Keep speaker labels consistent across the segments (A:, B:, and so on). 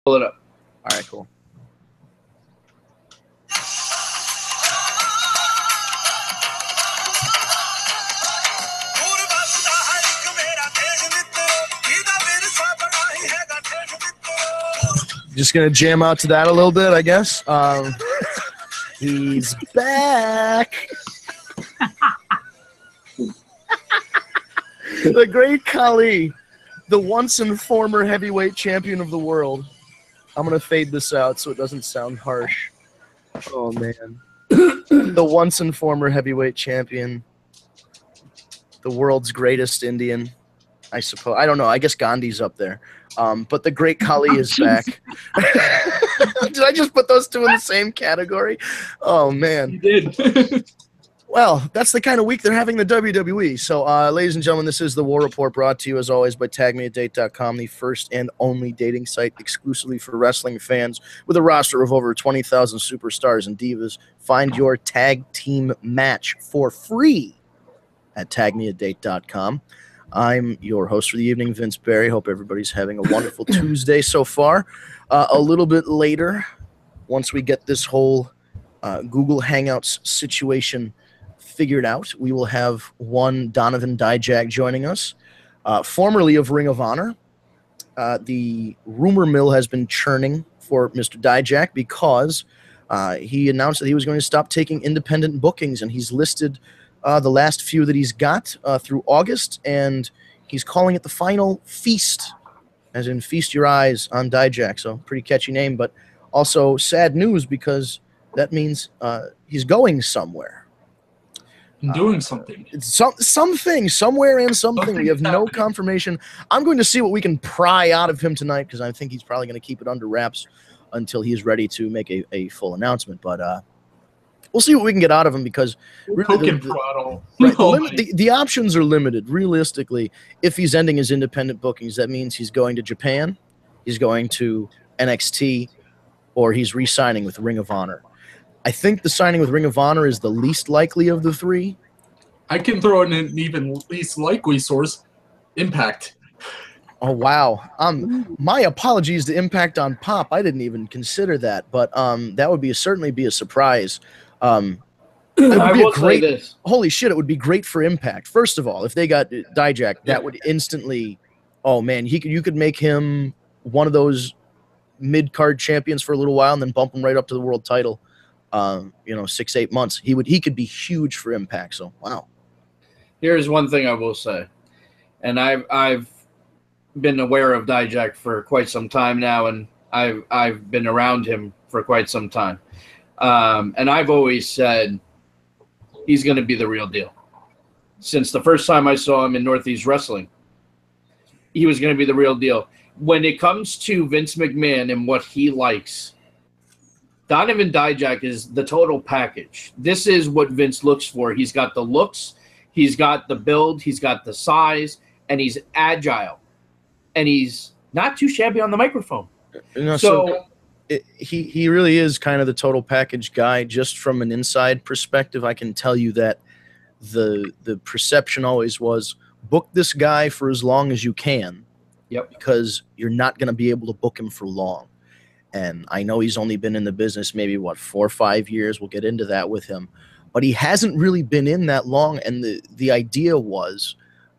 A: Pull it up.
B: All right, cool. Just gonna jam out to that a little bit, I guess. He's back. The great Khali, the once and former heavyweight champion of the world. I'm gonna fade this out so it doesn't sound harsh. Oh man. The once and former heavyweight champion, the world's greatest Indian, I suppose. I don't know. I guess Gandhi's up there. But the great Khali is back. Did I just put those two in the same category? Oh, man.
A: You did.
B: Well, that's the kind of week they're having the WWE. So, ladies and gentlemen, this is the War Report, brought to you, as always, by TagMeADate.com, the first and only dating site exclusively for wrestling fans, with a roster of over 20,000 superstars and divas. Find your tag team match for free at TagMeADate.com. I'm your host for the evening, Vince Barry. Hope everybody's having a wonderful Tuesday so far. A little bit later, once we get this whole Google Hangouts situation figured out, we will have one Donovan Dijak joining us, formerly of Ring of Honor. The rumor mill has been churning for Mr. Dijak because he announced that he was going to stop taking independent bookings, and he's listed the last few that he's got through August, and he's calling it the final feast, as in feast your eyes on Dijak. So pretty catchy name, but also sad news because that means he's going somewhere.
A: Doing something.
B: Something, somewhere and something. We have no confirmation. I'm going to see what we can pry out of him tonight because I think he's probably going to keep it under wraps until he is ready to make a full announcement. But we'll see what we can get out of him because really the options are limited. Realistically, if he's ending his independent bookings, that means he's going to Japan, he's going to NXT, or he's re-signing with Ring of Honor. I think the signing with Ring of Honor is the least likely of the three.
A: I can throw in an even least likely source, Impact.
B: Oh, wow. My apologies to Impact on Pop. I didn't even consider that, but that would certainly be a surprise.
C: I will say this.
B: Holy shit, it would be great for Impact. First of all, if they got Dijak, that would instantly, oh man, you could make him one of those mid-card champions for a little while and then bump him right up to the world title. 6-8 months. He could be huge for Impact. So wow.
C: Here's one thing I will say, and I've been aware of Dijak for quite some time now, and I've been around him for quite some time. And I've always said he's going to be the real deal. Since the first time I saw him in Northeast Wrestling, he was going to be the real deal. When it comes to Vince McMahon and what he likes, Donovan Dijak is the total package. This is what Vince looks for. He's got the looks, he's got the build, he's got the size, and he's agile. And he's not too shabby on the microphone.
B: He really is kind of the total package guy. Just from an inside perspective, I can tell you that the perception always was, book this guy for as long as you can.
C: Yep.
B: Because you're not going to be able to book him for long. And I know he's only been in the business maybe, 4 or 5 years. We'll get into that with him. But he hasn't really been in that long. And the idea was,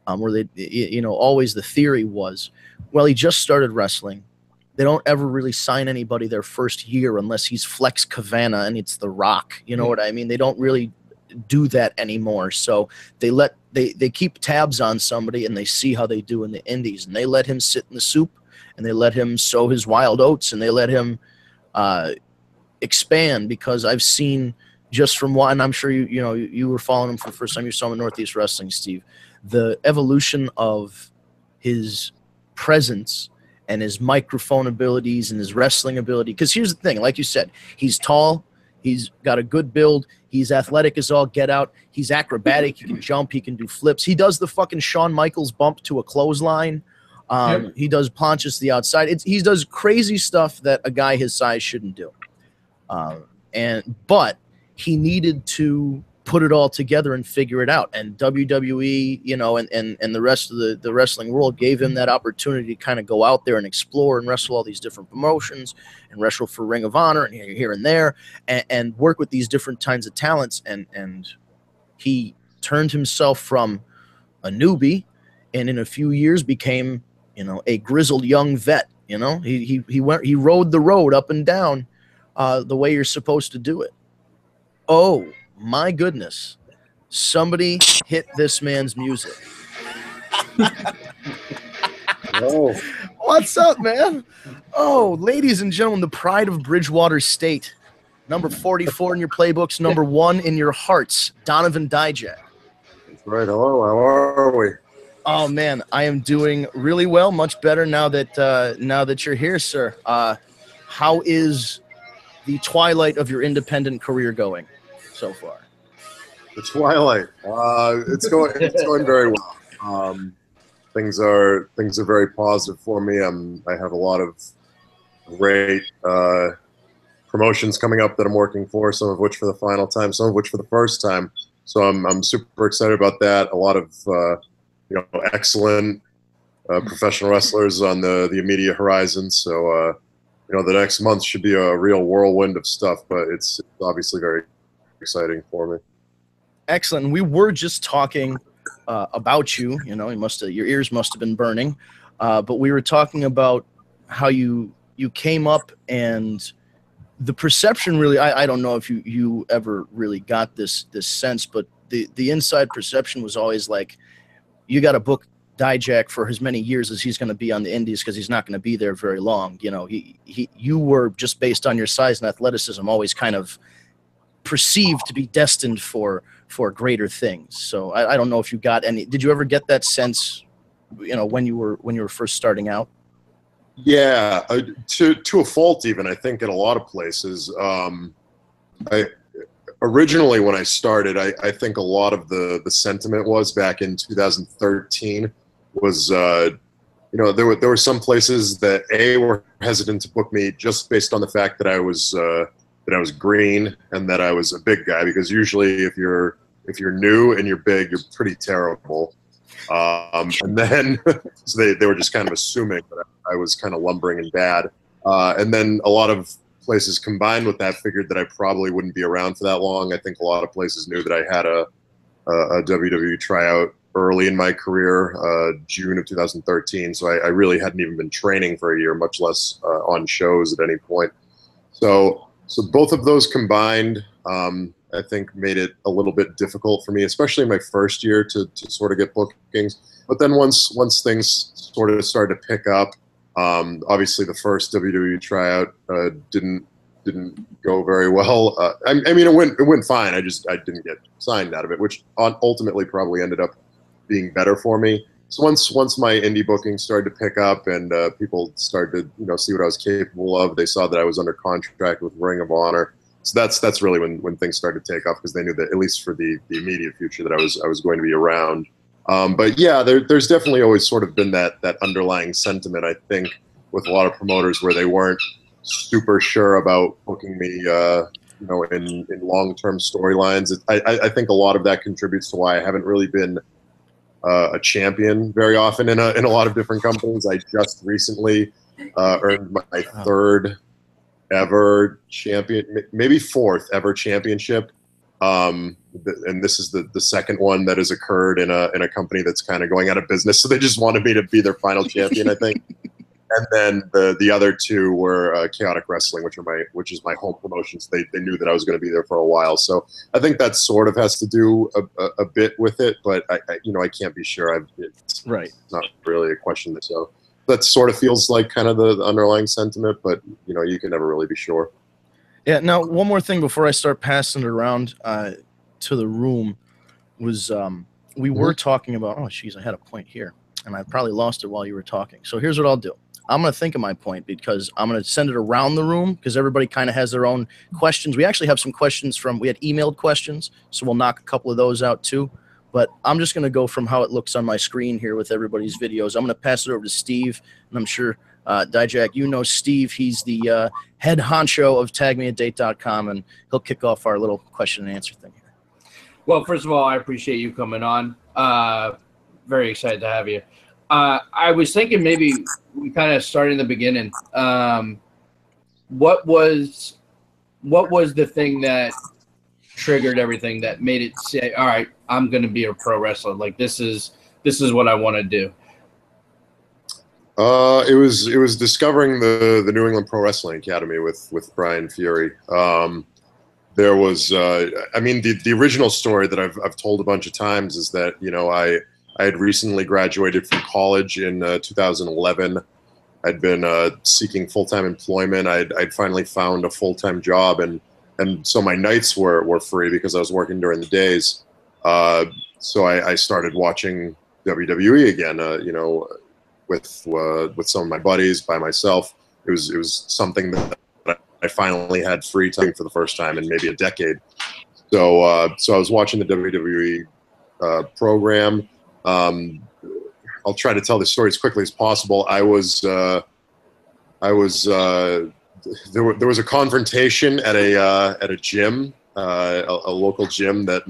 B: always the theory was, well, he just started wrestling. They don't ever really sign anybody their first year unless he's Flex Kavana and it's The Rock. You know what I mean? They don't really do that anymore. So they keep tabs on somebody and they see how they do in the indies. And they let him sit in the soup. And they let him sow his wild oats, and they let him expand. Because I've seen, just from one, and I'm sure you were following him for the first time you saw him in Northeast Wrestling, Steve, the evolution of his presence and his microphone abilities and his wrestling ability. Because here's the thing, like you said, he's tall, he's got a good build, he's athletic as all get out, he's acrobatic, he can jump, he can do flips, he does the fucking Shawn Michaels bump to a clothesline. He does planches to the outside. He does crazy stuff that a guy his size shouldn't do. But he needed to put it all together and figure it out. And WWE, you know, and the rest of the wrestling world gave him that opportunity to kind of go out there and explore and wrestle all these different promotions and wrestle for Ring of Honor and here and there, and work with these different kinds of talents. And he turned himself from a newbie, and in a few years became, you know, a grizzled young vet. You know, he rode the road up and down the way you're supposed to do it. Oh my goodness! Somebody hit this man's music.
D: Oh,
B: What's up, man? Oh, ladies and gentlemen, the pride of Bridgewater State, number 44 in your playbooks, number 1 in your hearts, Donovan Dijak.
D: that's right. Hello, how are we?
B: Oh man, I am doing really well, much better now that you're here, sir. How is the twilight of your independent career going so far?
D: The twilight. It's going very well. Things are very positive for me. I have a lot of great promotions coming up that I'm working for. Some of which for the final time, some of which for the first time. So I'm super excited about that. A lot of excellent professional wrestlers on the immediate horizon. So the next month should be a real whirlwind of stuff. But it's obviously very exciting for me.
B: Excellent. We were just talking about you. You know, your ears must have been burning. But we were talking about how you came up, and the perception really. I don't know if you ever really got this sense, but the inside perception was always like, you got to book Dijak for as many years as he's going to be on the Indies, because he's not going to be there very long. You know, you were, just based on your size and athleticism, always kind of perceived to be destined for greater things. So I don't know if you got any. Did you ever get that sense, you know, when you were first starting out?
D: Yeah, to a fault even. I think in a lot of places. Originally, when I started, I think a lot of the sentiment was back in 2013 was, there were some places that were hesitant to book me just based on the fact that I was green and that I was a big guy, because usually if you're new and you're big, you're pretty terrible. And then so they were just kind of assuming that I was kind of lumbering and bad. And then a lot of places combined with that figured that I probably wouldn't be around for that long. I think a lot of places knew that I had a WWE tryout early in my career, June of 2013. So I really hadn't even been training for a year, much less on shows at any point. So both of those combined, I think, made it a little bit difficult for me, especially in my first year, to sort of get bookings. But then once things sort of started to pick up, obviously the first WWE tryout didn't go very well. I mean, it went fine. I didn't get signed out of it, which ultimately probably ended up being better for me. So once my indie booking started to pick up and people started to see what I was capable of, they saw that I was under contract with Ring of Honor. So that's really when things started to take off, because they knew that, at least for the immediate future, that I was going to be around. But yeah, there's definitely always sort of been that underlying sentiment, I think, with a lot of promoters, where they weren't super sure about booking me, in long-term storylines. I think a lot of that contributes to why I haven't really been a champion very often in a lot of different companies. I just recently earned my third ever champion, maybe fourth ever championship. And this is the second one that has occurred in a company that's kind of going out of business. So they just wanted me to be their final champion, I think. And then the other two were Chaotic Wrestling, which is my home promotion. So they knew that I was going to be there for a while. So I think that sort of has to do a bit with it, but I can't be sure. It's not really a question. So that sort of feels like kind of the underlying sentiment, but you can never really be sure.
B: Yeah. Now, one more thing before I start passing it around to the room was we were talking about. Oh, geez, I had a point here, and I probably lost it while you were talking. So here's what I'll do. I'm going to think of my point, because I'm going to send it around the room, because everybody kind of has their own questions. We actually have some questions we had emailed questions, so we'll knock a couple of those out too. But I'm just going to go from how it looks on my screen here with everybody's videos. I'm going to pass it over to Steve, and I'm sure, Dijak, Steve. He's the head honcho of tagmeatdate.com, and he'll kick off our little question and answer thing here.
C: Well, first of all, I appreciate you coming on. Very excited to have you. I was thinking maybe we kind of start in the beginning. What was the thing that triggered everything that made it say, all right, I'm going to be a pro wrestler? Like, this is what I want to do.
D: It was discovering the New England Pro Wrestling Academy with Brian Fury. There was, I mean, the original story that I've told a bunch of times is that, you know, I had recently graduated from college in 2011. I'd been seeking full-time employment. I'd finally found a full-time job, and so my nights were free because I was working during the days. So I started watching WWE again, you know, with some of my buddies, by myself. It was something that I finally had free time for the first time in maybe a decade. So I was watching the WWE program. I'll try to tell this story as quickly as possible. There was a confrontation at a gym, a local gym that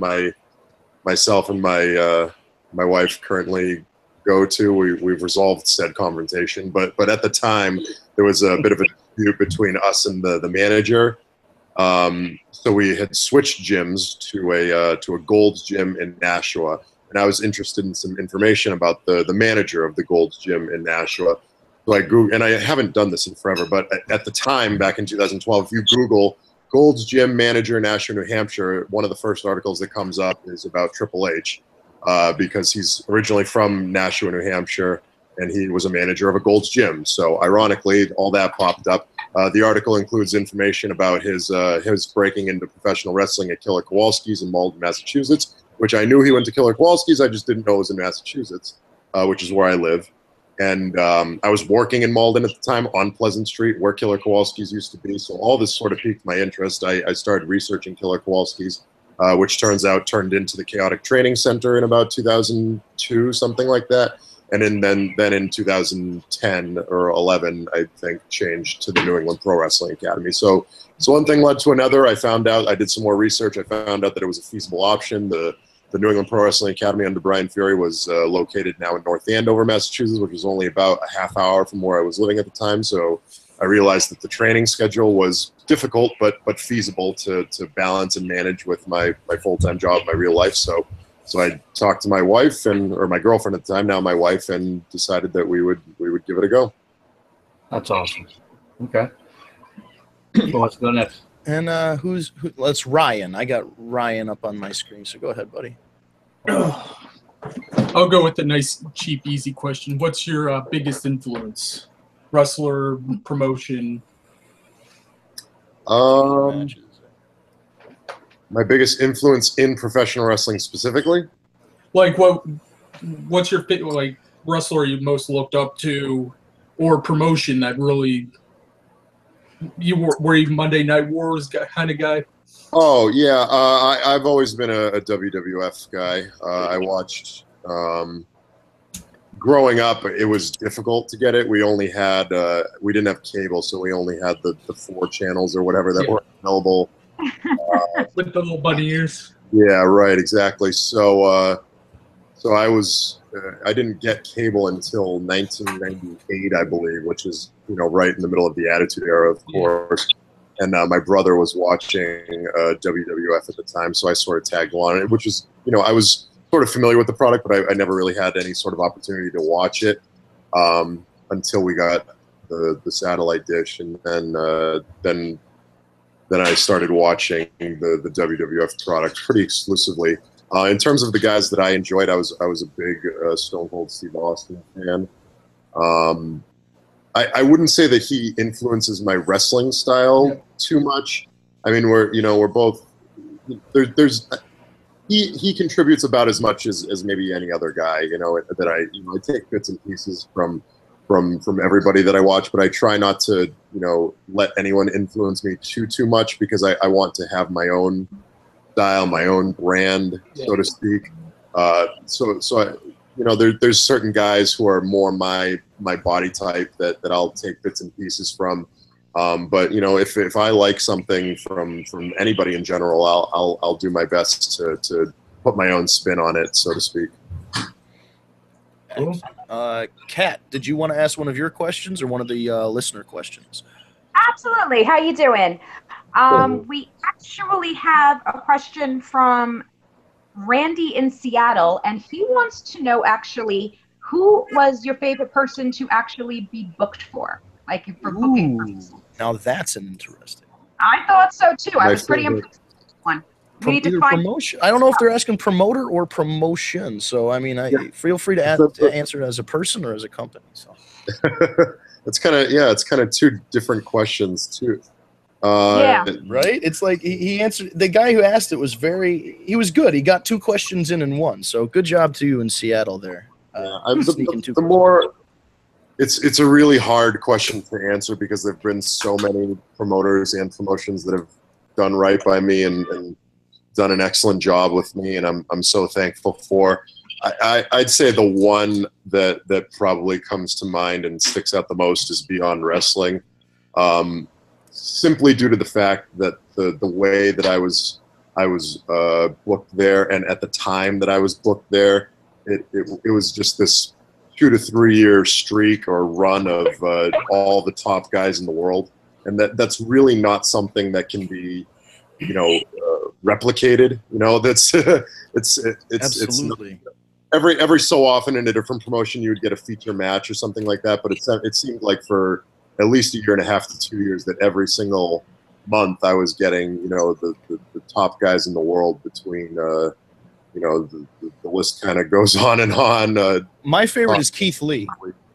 D: myself and my wife currently go to. We've resolved said confrontation, but at the time there was a bit of a dispute between us and the manager. So we had switched gyms to a Gold's Gym in Nashua, and I was interested in some information about the manager of the Gold's Gym in Nashua. So I Googled, and I haven't done this in forever, but at the time, back in 2012, if you Google Gold's Gym manager, Nashua, New Hampshire, one of the first articles that comes up is about Triple H, because he's originally from Nashua, New Hampshire, and he was a manager of a Gold's Gym. So ironically, all that popped up. The article includes information about his breaking into professional wrestling at Killer Kowalski's in Malden, Massachusetts, which I knew he went to Killer Kowalski's. I just didn't know it was in Massachusetts, which is where I live. And I was working in Malden at the time on Pleasant Street, where Killer Kowalski's used to be. So all this sort of piqued my interest. I started researching Killer Kowalski's, which turned into the Chaotic Training Center in about 2002, something like that. And then in 2010 or 11, I think, changed to the New England Pro Wrestling Academy. So one thing led to another. I did some more research. I found out that it was a feasible option. The New England Pro Wrestling Academy under Brian Fury was located now in North Andover, Massachusetts, which was only about a half hour from where I was living at the time. So I realized that the training schedule was difficult, but feasible to balance and manage with my full-time job, my real life. So I talked to my wife or my girlfriend at the time, now my wife, and decided that we would give it a go.
C: That's awesome. Okay. So let's go next.
B: And let's Ryan. I got Ryan up on my screen, so go ahead, buddy.
A: I'll go with a nice, cheap, easy question. What's your biggest influence? Wrestler, promotion?
D: My biggest influence in professional wrestling specifically?
A: Like what's your wrestler you most looked up to, or promotion that really were you Monday Night Wars kind of guy?
D: Oh yeah, I've always been a WWF guy. I watched. Growing up, it was difficult to get it. We didn't have cable, so we only had the 4 channels or whatever that were available.
A: With the little bunny ears.
D: Yeah, right, exactly. So I didn't get cable until 1998, I believe, which is, you know, right in the middle of the Attitude Era, of course. And my brother was watching WWF at the time, so I sort of tagged along, which was, you know, I was sort of familiar with the product, but I never really had any sort of opportunity to watch it until we got the satellite dish, and then I started watching the WWF product pretty exclusively. In terms of the guys that I enjoyed, I was a big Stone Cold Steve Austin fan. I wouldn't say that he influences my wrestling style too much. I mean, we're both he contributes about as much as maybe any other guy, you know, that I take bits and pieces from everybody that I watch, but I try not to, you know, let anyone influence me too much, because I want to have my own style, my own brand, so to speak. So I, you know, there's certain guys who are more my body type that I'll take bits and pieces from. But you know, if I like something from anybody in general, I'll do my best to put my own spin on it, so to speak.
A: Cool.
B: Kat, did you want to ask one of your questions or one of the listener questions?
E: Absolutely. How you doing? We actually have a question from Randy in Seattle, and he wants to know actually who was your favorite person to actually be booked for, like for booking purposes.
B: Now that's an interesting.
E: I thought so too. I
D: My
E: was pretty
D: favorite-
E: impressed with this one. We need to
B: Either
E: find
B: promotion. I don't know if they're asking promoter or promotion. So I mean, feel free to answer it as a person or as a company. So
D: it's kind of two different questions too.
E: Yeah.
B: right? It's like he answered. The guy who asked it was he was good. He got two questions in one. So good job to you in Seattle there.
D: The more it's a really hard question to answer because there've been so many promoters and promotions that have done right by me and done an excellent job with me, and I'm so thankful for. I'd say the one that probably comes to mind and sticks out the most is Beyond Wrestling, simply due to the fact that the way that I was booked there, and at the time that I was booked there, it was just this 2 to 3 year streak or run of all the top guys in the world, and that's really not something that can be replicated. That's
B: Absolutely.
D: Every so often in a different promotion you would get a feature match or something like that, but it seemed like for at least 1.5 to 2 years that every single month I was getting the top guys in the world between the list kind of goes on and on.
B: My favorite is Keith Lee.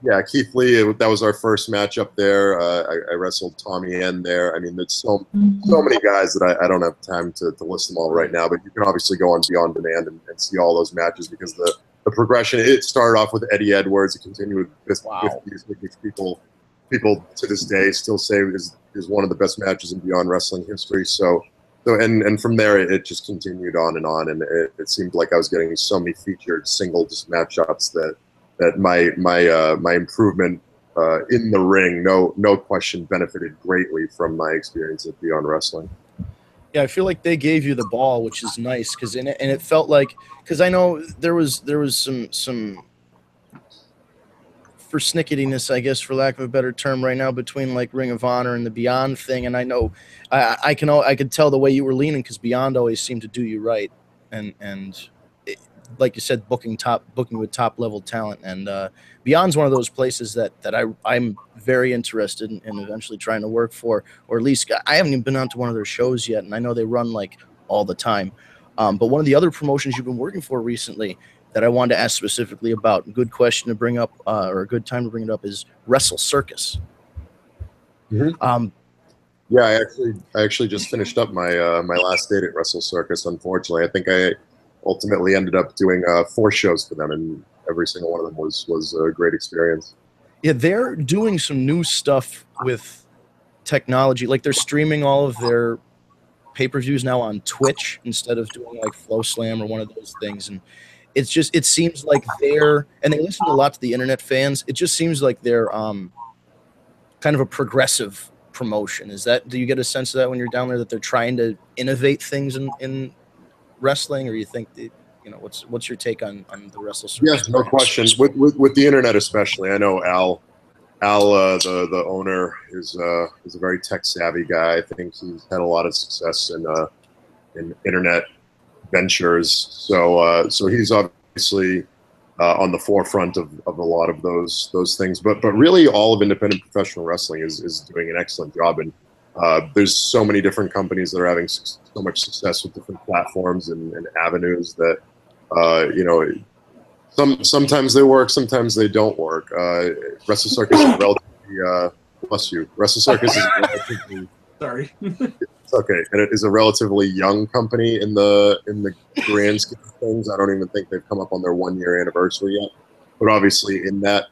D: Yeah, Keith Lee. That was our first match up there. I wrestled Tommy N there. I mean, there's so many guys that I don't have time to list them all right now. But you can obviously go on Beyond Demand and see all those matches because the progression. It started off with Eddie Edwards. It continued with this.
B: Wow.
D: Which people to this day still say is one of the best matches in Beyond Wrestling history. So and from there it just continued on, and it seemed like I was getting so many featured single just matchups that my improvement in the ring, no question, benefited greatly from my experience at Beyond Wrestling.
B: Yeah, I feel like they gave you the ball, which is nice because it felt like, because I know there was some persnicketyness, I guess, for lack of a better term, right now between like Ring of Honor and the Beyond thing, and I know I could tell the way you were leaning because Beyond always seemed to do you right, and like you said, booking with top level talent, and Beyond's one of those places that I'm very interested in eventually trying to work for, or at least I haven't even been on to one of their shows yet, and I know they run like all the time. But one of the other promotions you've been working for recently that I wanted to ask specifically about, good question to bring up, or a good time to bring it up, is Wrestle Circus.
D: Mm-hmm. Yeah, I actually just finished up my last date at Wrestle Circus. Unfortunately, I think I ultimately ended up doing 4 shows for them, and every single one of them was a great experience.
B: Yeah, they're doing some new stuff with technology. Like they're streaming all of their pay-per-views now on Twitch instead of doing like Flow Slam or one of those things. And it seems like and they listen a lot to the internet fans. It just seems like they're kind of a progressive promotion. Do you get a sense of that when you're down there, that they're trying to innovate things in wrestling, or you think what's your take on the Wrestle Circus?
D: Yes, no question. With the internet especially, I know Al, the owner, is a very tech savvy guy. I think he's had a lot of success in internet ventures. So he's obviously on the forefront of a lot of those things. But really, all of independent professional wrestling is doing an excellent job. And there's so many different companies that are having so much success with different platforms and avenues that sometimes they work, sometimes they don't work. Wrestle Circus is relatively bless you. Wrestle Circus is relatively
A: Sorry.
D: it's okay, and it is a relatively young company in the grand scheme of things. I don't even think they've come up on their 1-year anniversary yet. But obviously, in that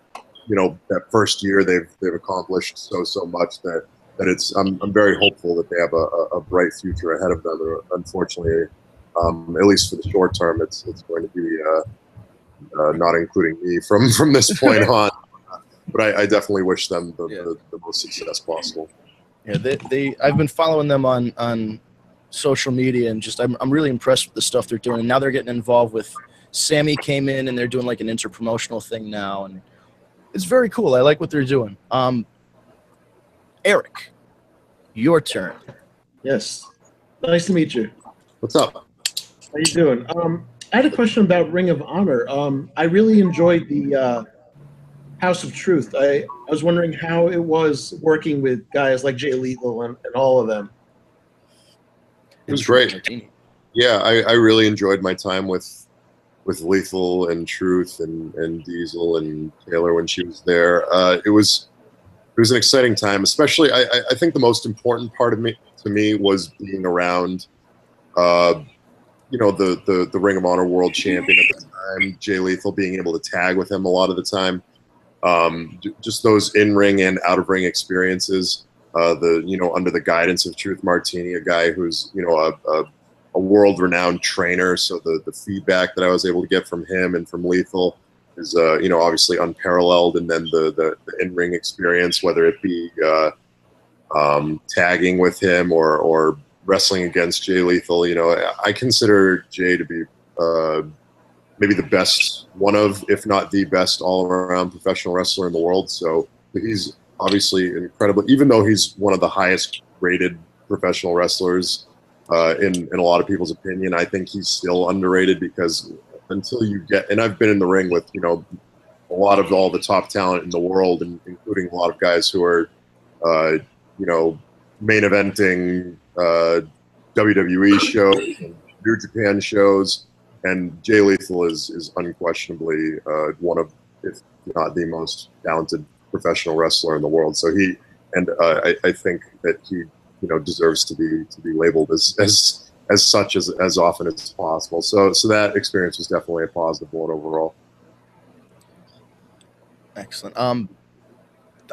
D: that first year, they've accomplished so much that it's I'm very hopeful that they have a bright future ahead of them. Unfortunately, at least for the short term, it's going to be not including me from this point on. But I definitely wish them the most success possible.
B: Yeah, I've been following them on social media, and just I'm really impressed with the stuff they're doing. And now they're getting involved with Sammy came in, and they're doing like an interpromotional thing now, and it's very cool. I like what they're doing. Eric, your turn.
F: Yes. Nice to meet you.
D: What's up?
F: How you doing? I had a question about Ring of Honor. I really enjoyed the House of Truth. I was wondering how it was working with guys like Jay Lethal and all of them.
D: It was great. Yeah, I really enjoyed my time with Lethal and Truth and Diesel and Taylor when she was there. It was an exciting time. Especially, I think the most important part to me was being around, you know, the Ring of Honor World Champion at the time, Jay Lethal, being able to tag with him a lot of the time. Just those in-ring and out-of-ring experiences. You know, under the guidance of Truth Martini, a guy who's, you know, a world-renowned trainer. So the feedback that I was able to get from him and from Lethal is, you know, obviously unparalleled. And then the in-ring experience, whether it be tagging with him or wrestling against Jay Lethal, you know, I consider Jay to be maybe the best, one of, if not the best, all-around professional wrestler in the world. So he's obviously incredible, even though he's one of the highest-rated professional wrestlers in a lot of people's opinion. I think he's still underrated because until you get, and I've been in the ring with, you know, a lot of all the top talent in the world, and including a lot of guys who are, you know, main eventing WWE shows, and New Japan shows, and Jay Lethal is unquestionably one of, if not the most talented professional wrestler in the world. So I think that he, you know, deserves to be labeled as such as often as possible. So that experience was definitely a positive one overall.
B: Excellent.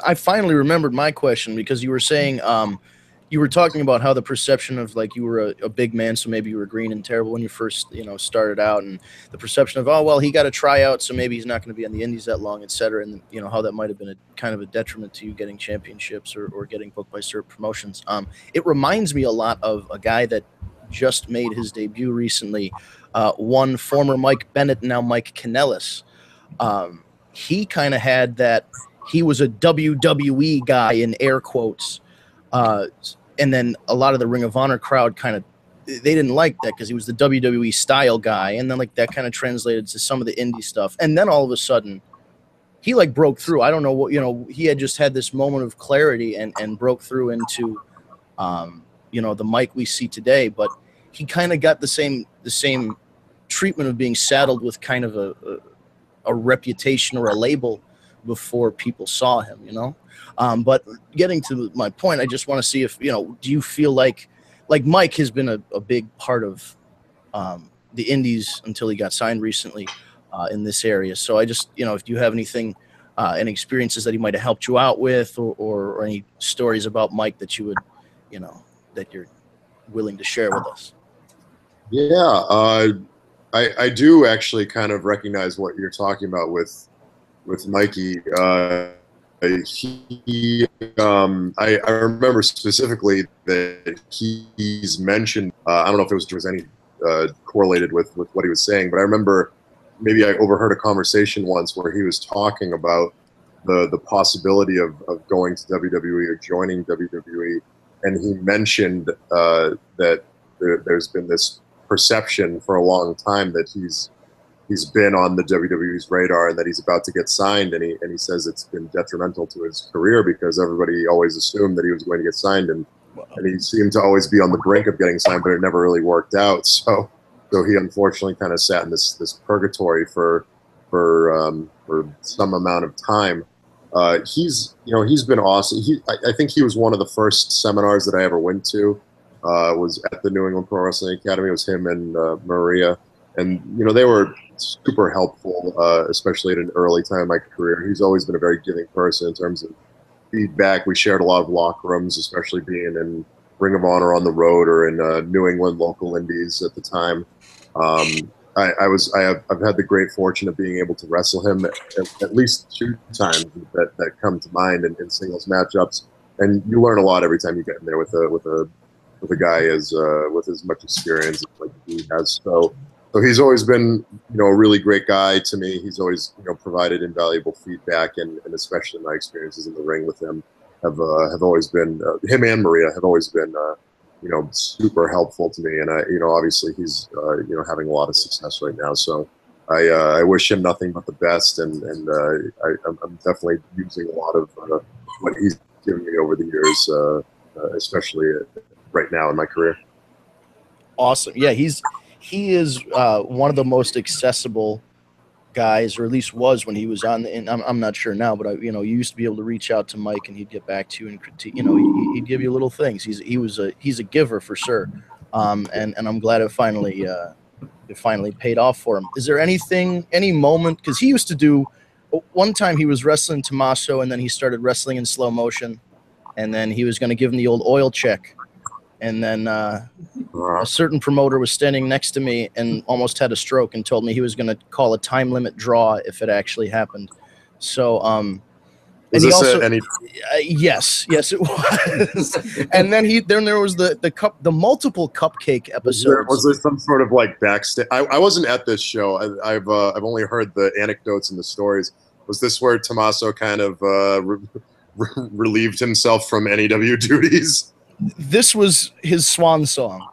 B: I finally remembered my question because you were saying you were talking about how the perception of, like, you were a big man, so maybe you were green and terrible when you first, you know, started out, and the perception of, oh, well, he got a tryout, so maybe he's not going to be on the indies that long, etc. And, you know, how that might have been a kind of a detriment to you getting championships or getting booked by certain promotions. It reminds me a lot of a guy that just made his debut recently, one former Mike Bennett, now Mike Kanellis. He kind of had that, he was a WWE guy in air quotes, and then a lot of the Ring of Honor crowd kind of, they didn't like that because he was the WWE style guy, and then like that kind of translated to some of the indie stuff, and then all of a sudden he like broke through. I don't know what, you know, he had just had this moment of clarity and broke through into you know, the Mike we see today, but he kind of got the same treatment of being saddled with kind of a reputation or a label before people saw him, you know. But getting to my point, I just want to see if, you know, do you feel like Mike has been a big part of the indies until he got signed recently in this area. So I just, you know, if you have anything, any experiences that he might have helped you out with, or any stories about Mike that you would, you know, that you're willing to share with us.
D: Yeah, I do actually kind of recognize what you're talking about with Mikey. I remember specifically that he's mentioned, I don't know if there was any correlated with what he was saying, but I remember maybe I overheard a conversation once where he was talking about the possibility of going to WWE or joining WWE, and he mentioned that there's been this perception for a long time that he's been on the WWE's radar and that he's about to get signed, and he says it's been detrimental to his career because everybody always assumed that he was going to get signed, and he seemed to always be on the brink of getting signed, but it never really worked out. So he unfortunately kind of sat in this purgatory for some amount of time. He's been awesome. I think he was one of the first seminars that I ever went to. Was at the New England Pro Wrestling Academy. It was him and Maria, and you know, they were super helpful, especially at an early time in my career. He's always been a very giving person in terms of feedback. We shared a lot of locker rooms, especially being in Ring of Honor on the road or in New England local indies at the time. I've had the great fortune of being able to wrestle him at least 2 times that come to mind in singles matchups, and you learn a lot every time you get in there with a a guy as with as much experience like he has. So he's always been, a really great guy to me. He's always, provided invaluable feedback, and especially my experiences in the ring with him have always been, him and Maria have always been, super helpful to me. And obviously he's, having a lot of success right now. So I wish him nothing but the best, and I'm definitely using a lot of what he's given me over the years, especially right now in my career.
B: Awesome. Yeah, he is one of the most accessible guys, or at least was when he was on. And I'm not sure now, but you used to be able to reach out to Mike and he'd get back to you and critique. He'd give you little things. He's a giver for sure. And I'm glad it finally paid off for him. Is there any moment, because he used to do, one time he was wrestling Tommaso and then he started wrestling in slow motion, and then he was going to give him the old oil check. And then a certain promoter was standing next to me and almost had a stroke and told me he was going to call a time limit draw if it actually happened. So,
D: was
B: and
D: this
B: he also, yes, it was. And then there was the multiple cupcake episodes.
D: Was there some sort of like backstage? I wasn't at this show. I've only heard the anecdotes and the stories. Was this where Tommaso kind of relieved himself from NEW duties?
B: This was his swan song,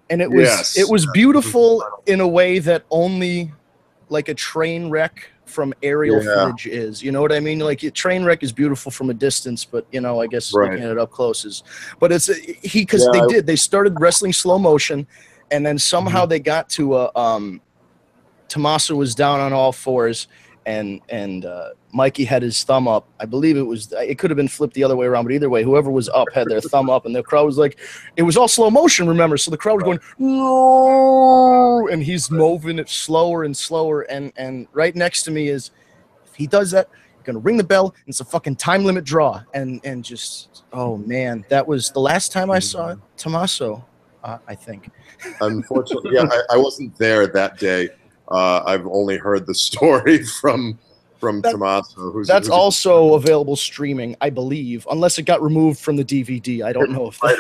B: and it
D: Yes.
B: was beautiful in a way that only like a train wreck from aerial footage is. You know what I mean? Like a train wreck is beautiful from a distance, but I guess looking at it up close is. But it's because they started wrestling slow motion, and then somehow they got to Tommaso was down on all fours, and Mikey had his thumb up. I believe it could have been flipped the other way around, but either way, whoever was up had their thumb up, and the crowd was like, it was all slow motion, remember? So the crowd was going, no, and he's moving it slower and slower, and right next to me is, if he does that, you're gonna ring the bell, and it's a fucking time limit draw, and just, oh man, that was the last time I saw Tommaso, I think.
D: Unfortunately, I wasn't there that day. I've only heard the story from Tommaso.
B: That's also available streaming, I believe, unless it got removed from the DVD. I don't know if that.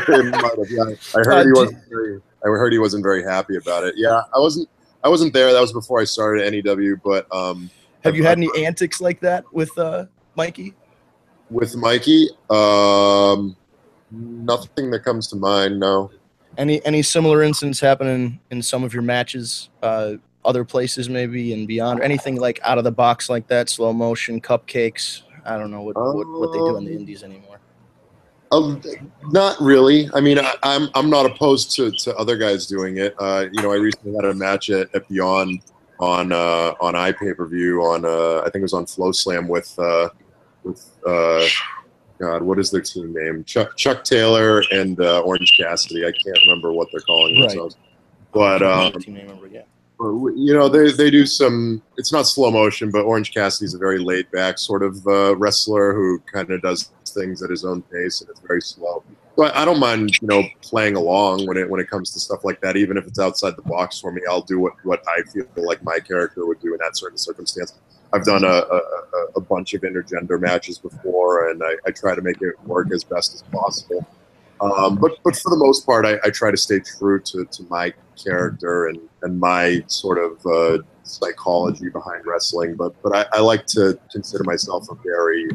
D: It might have, yeah. I heard he wasn't very happy about it. Yeah, I wasn't there. That was before I started NEW. But
B: have you had any antics like that with Mikey?
D: With Mikey, nothing that comes to mind. No.
B: Any similar incidents happening in some of your matches, other places maybe and beyond? Anything like out of the box like that, slow motion, cupcakes? I don't know what they do in the indies anymore.
D: Not really. I mean, I'm not opposed to other guys doing it. I recently had a match at Beyond on iPay-per-view on I think it was on Flow Slam with God, what is their team name? Chuck Taylor and Orange Cassidy. I can't remember what they're calling themselves. But
B: team name number, yeah.
D: They do some. It's not slow motion, but Orange Cassidy's a very laid back sort of wrestler who kind of does things at his own pace, and it's very slow. So I don't mind playing along when it comes to stuff like that, even if it's outside the box for me. I'll do what I feel like my character would do in that certain circumstance. I've done a bunch of intergender matches before, and I try to make it work as best as possible. But for the most part, I try to stay true to my character and my sort of psychology behind wrestling. But I like to consider myself a very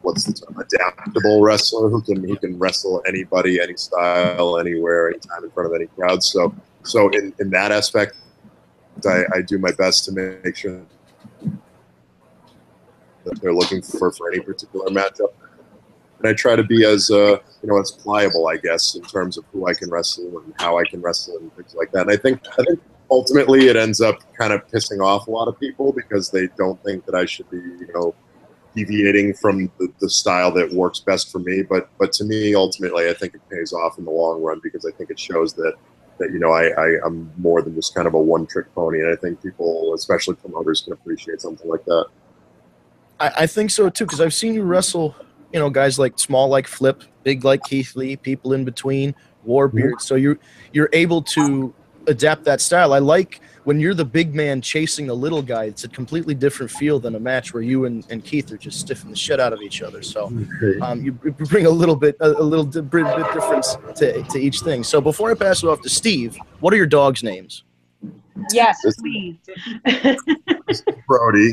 D: what's the term? Adaptable wrestler who can wrestle anybody, any style, anywhere, anytime, in front of any crowd. So in that aspect, I do my best to make sure that they're looking for any particular matchup. And I try to be as as pliable, I guess, in terms of who I can wrestle and how I can wrestle and things like that. And I think ultimately it ends up kind of pissing off a lot of people because they don't think that I should be deviating from the style that works best for me. But to me, ultimately, I think it pays off in the long run because I think it shows that I'm more than just kind of a one-trick pony. And I think people, especially promoters, can appreciate something like that.
B: I think so too, because I've seen you wrestle, guys like small like Flip, big like Keith Lee, people in between, Warbeard. So you're able to adapt that style. I like when you're the big man chasing the little guy. It's a completely different feel than a match where you and Keith are just stiffing the shit out of each other. So you bring a little bit difference to each thing. So before I pass it off to Steve, what are your dogs' names?
E: Yes, please.
D: Brody.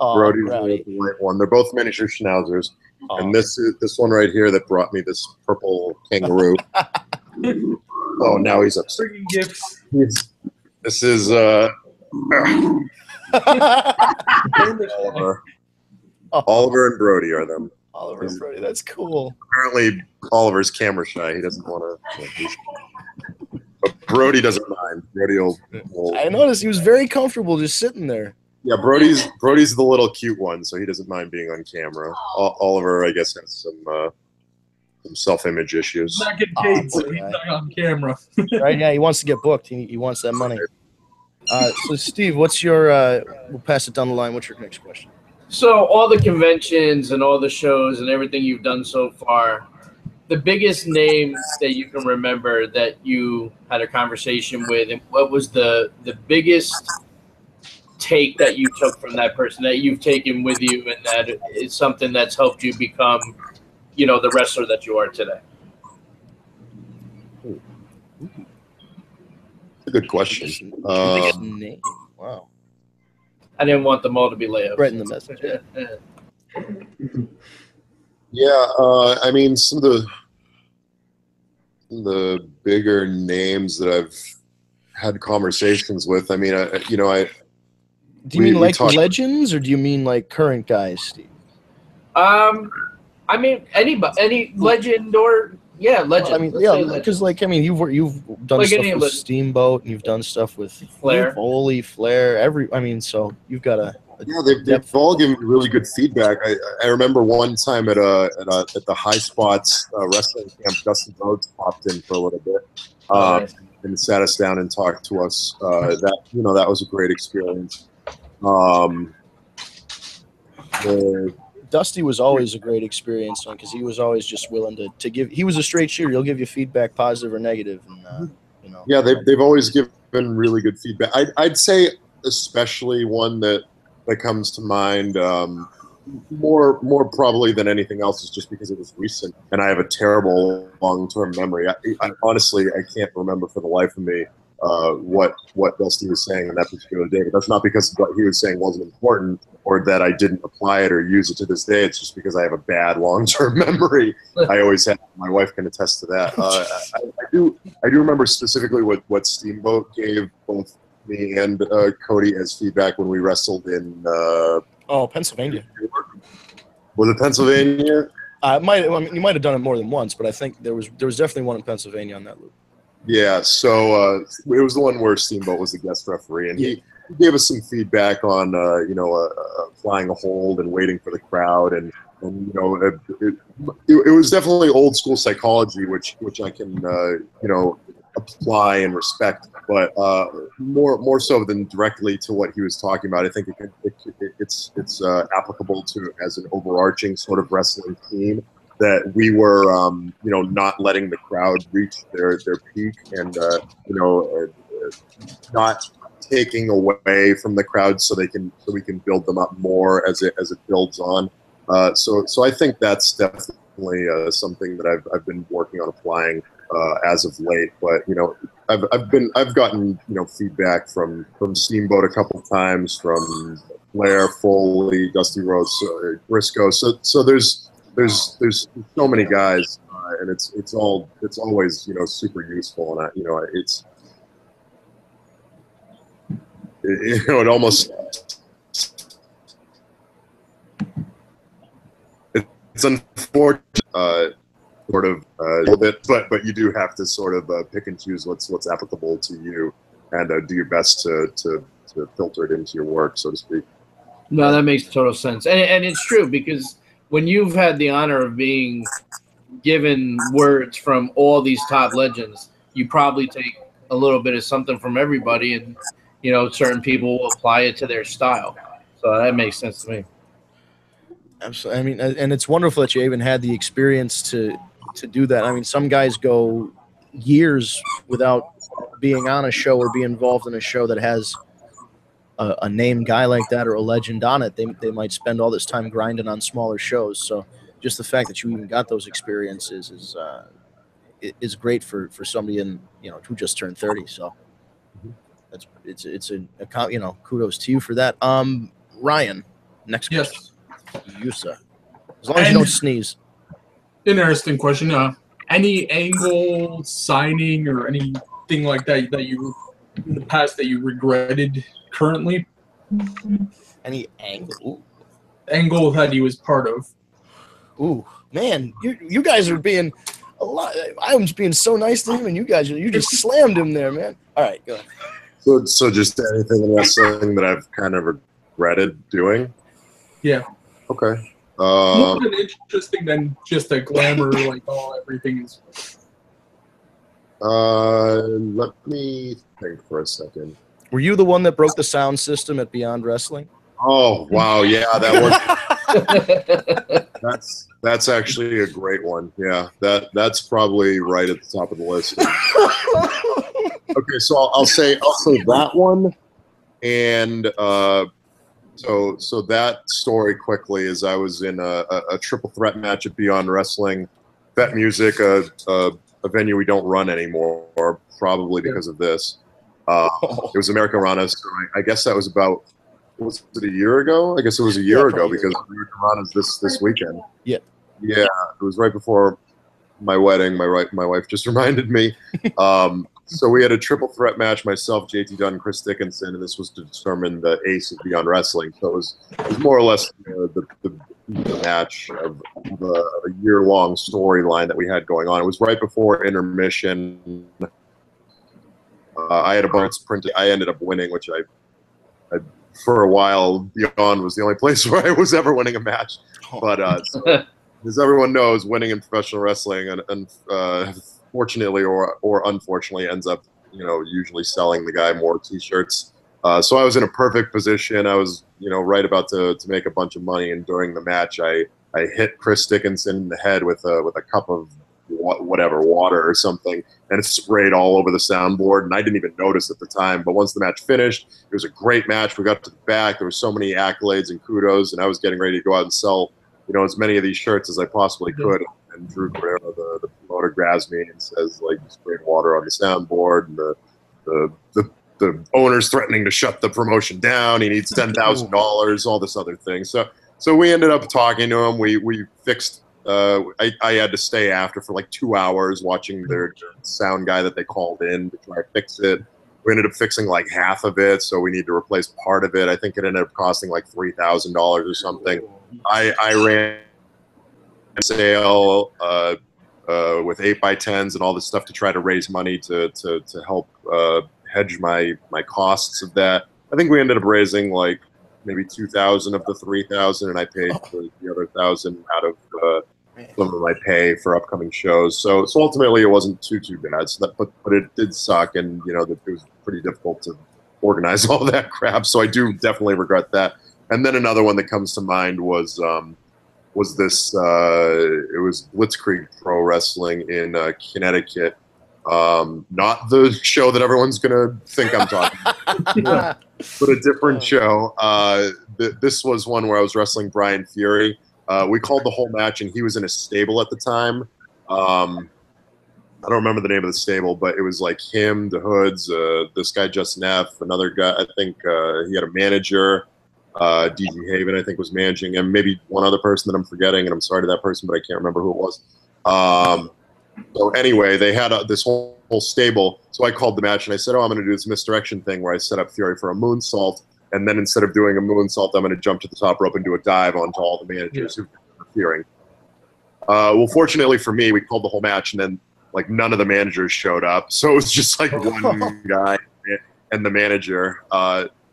D: Brody's
B: Rowdy.
D: the white one. They're both miniature schnauzers. And this one right here that brought me this purple kangaroo. Oh, now he's upset.
A: Freaking gifts.
D: This is Oliver. Oliver and Brody are them.
B: Oliver and Brody, that's cool.
D: Apparently, Oliver's camera shy. He doesn't want to. But Brody doesn't mind. Brody will.
B: I noticed he was very comfortable just sitting there.
D: Yeah, Brody's the little cute one, so he doesn't mind being on camera. Oliver, I guess, has some self-image issues.
A: He's not getting paid, so he's not on camera.
B: Right? Yeah, he wants to get booked. He wants that money. So, Steve, what's your? We'll pass it down the line. What's your next question?
C: So all the conventions and all the shows and everything you've done so far, the biggest name that you can remember that you had a conversation with, and what was the biggest take that you took from that person that you've taken with you, and that it's something that's helped you become, the wrestler that you are today?
D: A good question.
B: Biggest name. Wow.
C: I didn't want them all to be layups.
B: Right in the message.
D: Yeah, I mean, some of the bigger names that I've had conversations with. I mean,
B: Do you mean like legends, or do you mean like current guys, Steve?
C: I mean any legend or legend.
B: I mean, because you've done
C: like
B: stuff with Steamboat, and you've done stuff with
C: Flair,
B: Foley, Flair. So you've got a
D: yeah. They've all given me really good feedback. I remember one time at the High Spots wrestling camp, Dustin Rhodes popped in for a little bit. And sat us down and talked to us. That was a great experience.
B: Dusty was always a great experience because he was always just willing to give. He was a straight shooter. He'll give you feedback, positive or negative, and
D: Yeah, they've always given really good feedback. I'd say especially one that comes to mind more probably than anything else is just because it was recent and I have a terrible long-term memory. I honestly can't remember for the life of me what Dusty was saying on that particular day. But that's not because what he was saying wasn't important or that I didn't apply it or use it to this day. It's just because I have a bad long-term memory. I always have. My wife can attest to that. I do remember specifically what Steamboat gave both me and Cody as feedback when we wrestled in
B: Pennsylvania.
D: Was it Pennsylvania?
B: You might have done it more than once, but I think there was definitely one in Pennsylvania on that loop.
D: Yeah, so it was the one where Steamboat was the guest referee, and he gave us some feedback on flying a hold and waiting for the crowd, and it was definitely old school psychology, which I can apply and respect, but more so than directly to what he was talking about. I think it's applicable to as an overarching sort of wrestling theme that we were not letting the crowd reach their peak and not taking away from the crowd so we can build them up more as it builds on. So I think that's definitely something that I've been working on applying as of late. But I've gotten feedback from Steamboat a couple of times, from Flair, Foley, Dusty Rhodes, Briscoe. So there's so many guys, and it's always super useful, and it almost it's unfortunate sort of a little bit, but you do have to sort of pick and choose what's applicable to you and do your best to filter it into your work, so to speak.
C: No, that makes total sense, and it's true, because when you've had the honor of being given words from all these top legends, you probably take a little bit of something from everybody, and certain people will apply it to their style. So that makes sense to me.
B: Absolutely. I mean, and it's wonderful that you even had the experience to do that. I mean, some guys go years without being on a show or be involved in a show that has a name guy like that or a legend on it, they might spend all this time grinding on smaller shows. So just the fact that you even got those experiences is great for somebody who just turned 30. So it's kudos to you for that. Ryan, next question. Yusa. As long as you don't sneeze.
A: Interesting question. Any angle signing or anything like that you in the past that you regretted currently?
B: Any angle?
A: Angle that he was part of.
B: Ooh, man, you guys are being a lot. I was being so nice to him, and you just slammed him there, man. All right, go ahead.
D: So just anything in wrestling that I've kind of regretted doing?
A: Yeah.
D: Okay.
A: More interesting than just a glamour, like, oh, everything is.
D: Let me think for a second.
B: Were you the one that broke the sound system at Beyond Wrestling?
D: Oh wow, yeah, that was. That's actually a great one. Yeah, that's probably right at the top of the list. Okay, so I'll say that one, and so that story quickly is I was in a triple threat match at Beyond Wrestling, Vet Music, a venue we don't run anymore, probably because of this. It was American Rana, so I guess that was about, was it a year ago? I guess it was a year ago because American Rana's this weekend.
B: Yeah.
D: Yeah, it was right before my wedding. My wife just reminded me. So we had a triple threat match, myself, JT Dunn, Chris Dickinson, and this was to determine the ace of Beyond Wrestling. So it was more or less the match of a year-long storyline that we had going on. It was right before intermission. I had a bunch printed. I ended up winning, which I for a while, Beyond was the only place where I was ever winning a match. But so, as everyone knows, winning in professional wrestling and fortunately or unfortunately ends up usually selling the guy more T-shirts. So I was in a perfect position. I was right about to make a bunch of money, and during the match, I hit Chris Dickinson in the head with a cup of whatever, water or something, and it sprayed all over the soundboard, and I didn't even notice at the time. But once the match finished, it was a great match. We got to the back. There were so many accolades and kudos, and I was getting ready to go out and sell as many of these shirts as I possibly could. And Drew Guerrero, the promoter, grabs me and says, like, you sprayed water on the soundboard, and the owner's threatening to shut the promotion down. He needs $10,000, all this other thing. So we ended up talking to him. We fixed. I had to stay after for like 2 hours watching their sound guy that they called in to try to fix it. We ended up fixing like half of it, so we need to replace part of it. I think it ended up costing like $3,000 or something. I ran a sale with 8x10s and all this stuff to try to raise money to help hedge my costs of that. I think we ended up raising like maybe 2,000 of the 3,000, and I paid for the other 1,000 out of some of my pay for upcoming shows. So ultimately, it wasn't too bad. So but it did suck, and it was pretty difficult to organize all that crap. So I do definitely regret that. And then another one that comes to mind was this. It was Blitzkrieg Pro Wrestling in Connecticut. Not the show that everyone's gonna think I'm talking about, but a different show. This was one where I was wrestling Brian Fury. We called the whole match, and he was in a stable at the time. I don't remember the name of the stable, but it was like him, the Hoods, this guy Justin F, another guy. I think he had a manager. DG Haven, I think, was managing him. Maybe one other person that I'm forgetting, and I'm sorry to that person, but I can't remember who it was. So anyway, they had this whole stable. So I called the match, and I said, I'm going to do this misdirection thing where I set up Fury for a moonsault, and then instead of doing a moonsault, I'm going to jump to the top rope and do a dive onto all the managers who've been interfering. Well, fortunately for me, we called the whole match, and then like none of the managers showed up. So it was just like one guy and the manager,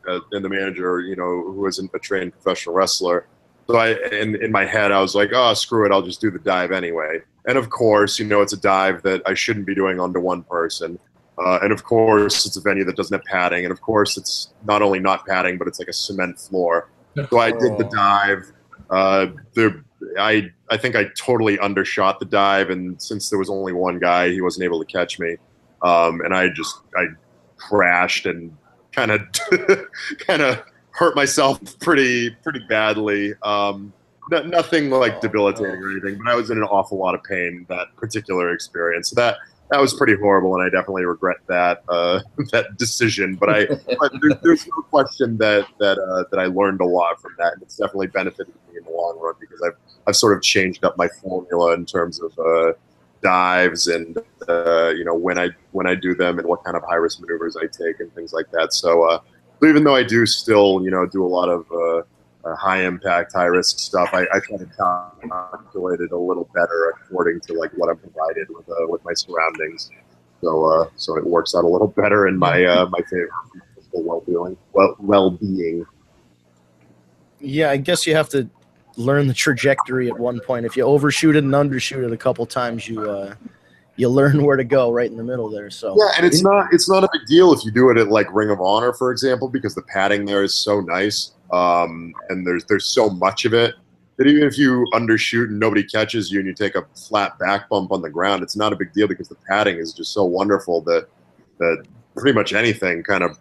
D: who isn't a trained professional wrestler. So in my head, I was like, oh, screw it, I'll just do the dive anyway. And of course, it's a dive that I shouldn't be doing onto one person. And of course, it's a venue that doesn't have padding. And of course, it's not only not padding, but it's like a cement floor. So I did the dive. I think I totally undershot the dive. And since there was only one guy, he wasn't able to catch me. and I crashed and kind of kind of hurt myself pretty badly. Nothing like debilitating or anything, but I was in an awful lot of pain that particular experience. So that was pretty horrible, and I definitely regret that that decision. But there's no question that I learned a lot from that, and it's definitely benefited me in the long run because I've sort of changed up my formula in terms of dives and when I do them and what kind of high risk maneuvers I take and things like that. So even though I do still do a lot of high impact, high risk stuff, I try to calculate it a little better according to like what I'm provided with my surroundings. So it works out a little better in my my favor, well-being.
B: Yeah, I guess you have to learn the trajectory at one point. If you overshoot it and undershoot it a couple times, you learn where to go right in the middle there. So
D: yeah, and it's not a big deal if you do it at like Ring of Honor, for example, because the padding there is so nice, and there's so much of it that even if you undershoot and nobody catches you and you take a flat back bump on the ground, it's not a big deal because the padding is just so wonderful that pretty much anything kind of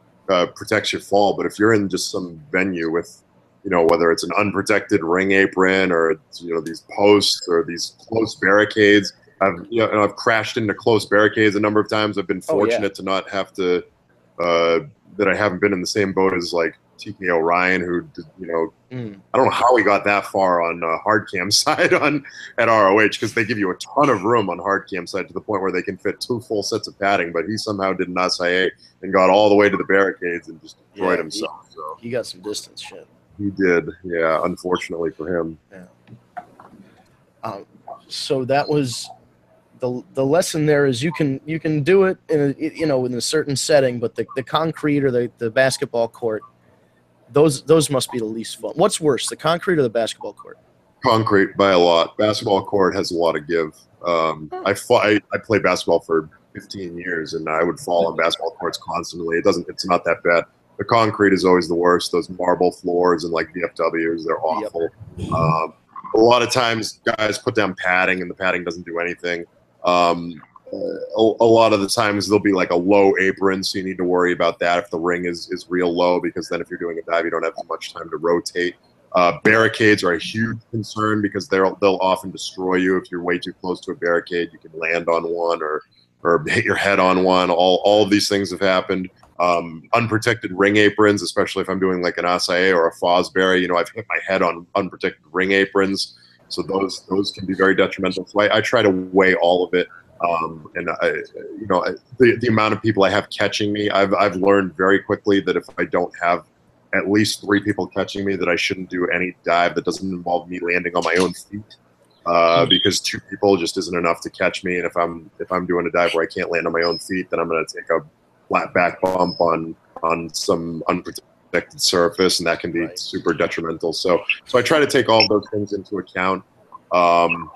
D: protects your fall. But if you're in just some venue with whether it's an unprotected ring apron or these posts or these close barricades. I've crashed into close barricades a number of times. I've been fortunate to not have to that I haven't been in the same boat as like TK O'Ryan, who I don't know how he got that far on hard cam side at ROH, because they give you a ton of room on hard cam side to the point where they can fit 2 full sets of padding, but he somehow did an SIA and got all the way to the barricades and just destroyed himself. So
B: he got some distance shit.
D: He did, yeah. Unfortunately for him.
B: Yeah. So that was the lesson. There is you can do it in a certain setting, but the concrete or the basketball court, those must be the least fun. What's worse, the concrete or the basketball court? Concrete
D: by a lot. Basketball court has a lot of give. I played basketball for 15 years, and I would fall on basketball courts constantly. It's not that bad. The concrete is always the worst. Those marble floors and like VFWs, they're awful. Yep. A lot of times guys put down padding and the padding doesn't do anything. A lot of the times there'll be like a low apron, so you need to worry about that if the ring is real low, because then if you're doing a dive, you don't have much time to rotate. Barricades are a huge concern because they'll often destroy you. If you're way too close to a barricade, you can land on one or hit your head on one. All of these things have happened. Unprotected ring aprons, especially if I'm doing like an acai or a Fosbury, I've hit my head on unprotected ring aprons, so those can be very detrimental. So I try to weigh all of it, and the amount of people I have catching me, I've learned very quickly that if I don't have at least 3 people catching me, that I shouldn't do any dive that doesn't involve me landing on my own feet, because 2 people just isn't enough to catch me. And if I'm doing a dive where I can't land on my own feet, then I'm going to take a flat back bump on some unprotected surface, and that can be super detrimental. So I try to take all those things into account, and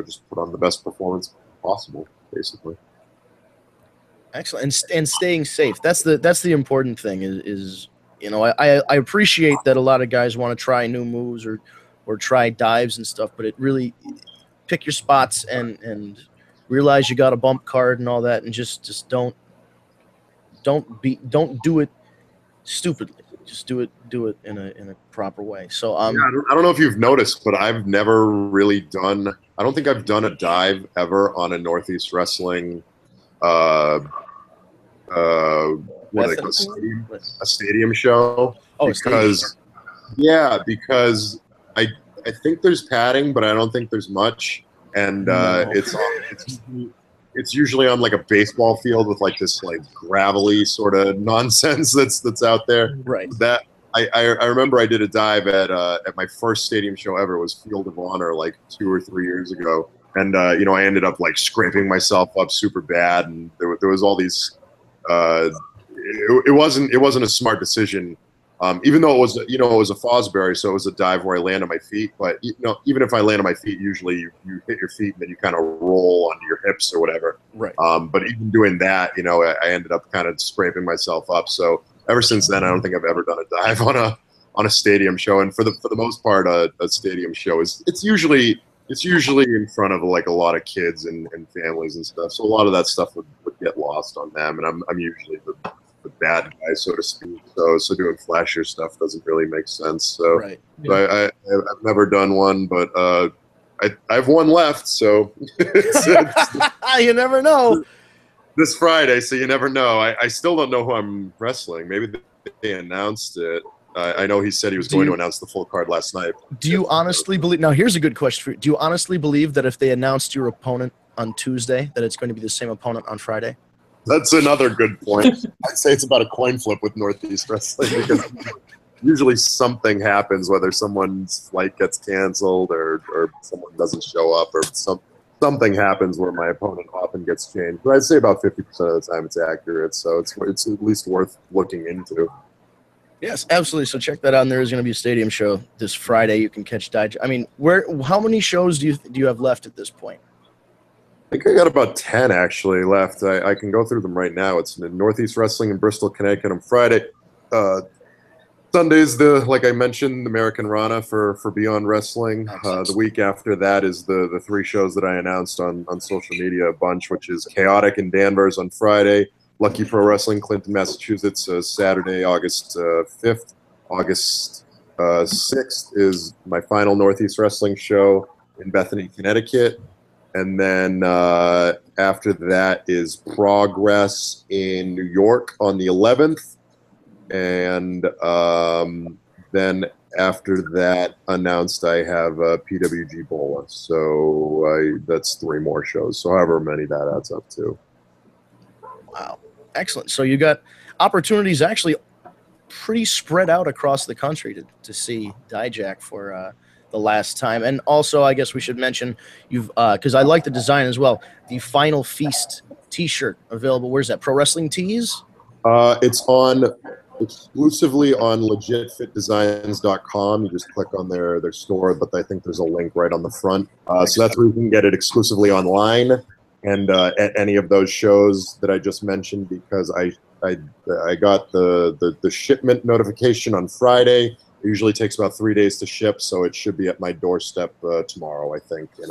D: just put on the best performance possible, basically.
B: Excellent, and staying safe. That's the important thing. Is I appreciate that a lot of guys want to try new moves or try dives and stuff, but it really pick your spots and realize you got a bump card and all that, and just don't do it stupidly. Just do it in a proper way. So
D: I don't know if you've noticed, but I've never really done. I don't think I've done a dive ever on a Northeast Wrestling. What do they call it? A stadium show. Oh, because I think there's padding, but I don't think there's much, and it's usually on like a baseball field with like this like gravelly sort of nonsense that's out there.
B: Right.
D: That I remember I did a dive at my first stadium show ever. It was Field of Honor like 2 or 3 years ago, and I ended up like scraping myself up super bad, and there was all these. It wasn't a smart decision. Even though it was a Fosbury, so it was a dive where I land on my feet. But even if I land on my feet, usually you hit your feet and then you kind of roll onto your hips or whatever.
B: Right.
D: But even doing that, I ended up kind of scraping myself up. So ever since then, I don't think I've ever done a dive on a stadium show. And for the most part, a stadium show it's usually It's usually in front of like a lot of kids and families and stuff. So a lot of that stuff would get lost on them. And I'm usually the bad guy, so to speak. So doing flashier stuff doesn't really make sense. So,
B: Right.
D: so I've never done one, but I have one left. So
B: You never know.
D: This Friday, so you never know. I still don't know who I'm wrestling. Maybe they announced it. I know he said he was going to announce the full card last night.
B: Do you honestly believe? Now, here's a good question for you. Do you honestly believe that if they announced your opponent on Tuesday, that it's going to be the same opponent on Friday?
D: That's another good point. I'd say it's about a coin flip with Northeast Wrestling because usually something happens, whether someone's flight gets canceled or someone doesn't show up or something happens where my opponent often gets changed. But I'd say about 50% of the time it's accurate, so it's at least worth looking into.
B: Yes, absolutely. So check that out. And there is going to be a stadium show this Friday. You can catch Dijak. I mean, how many shows do you have left at this point?
D: I think I got about 10 actually left. I can go through them right now. It's in Northeast Wrestling in Bristol, Connecticut on Friday. Sunday's like I mentioned, American Rana for Beyond Wrestling. The week after that is the 3 shows that I announced on social media a bunch, which is Chaotic in Danvers on Friday, Lucky Pro Wrestling, Clinton, Massachusetts, Saturday, August 5th. August 6th is my final Northeast Wrestling show in Bethany, Connecticut. And then after that is Progress in New York on the 11th. And then after that announced, I have PWG Bola. So that's 3 more shows. So however many that adds up to.
B: Wow. Excellent. So you got opportunities actually pretty spread out across the country to see Dijak for the last time. And also, I guess we should mention you've because I like the design as well. The Final Feast T-shirt available. Where's that? Pro Wrestling Tees?
D: It's exclusively on legitfitdesigns.com. You just click on their store, but I think there's a link right on the front. So that's where you can get it exclusively online and at any of those shows that I just mentioned, because I got the shipment notification on Friday. It usually takes about 3 days to ship, so it should be at my doorstep tomorrow, I think. And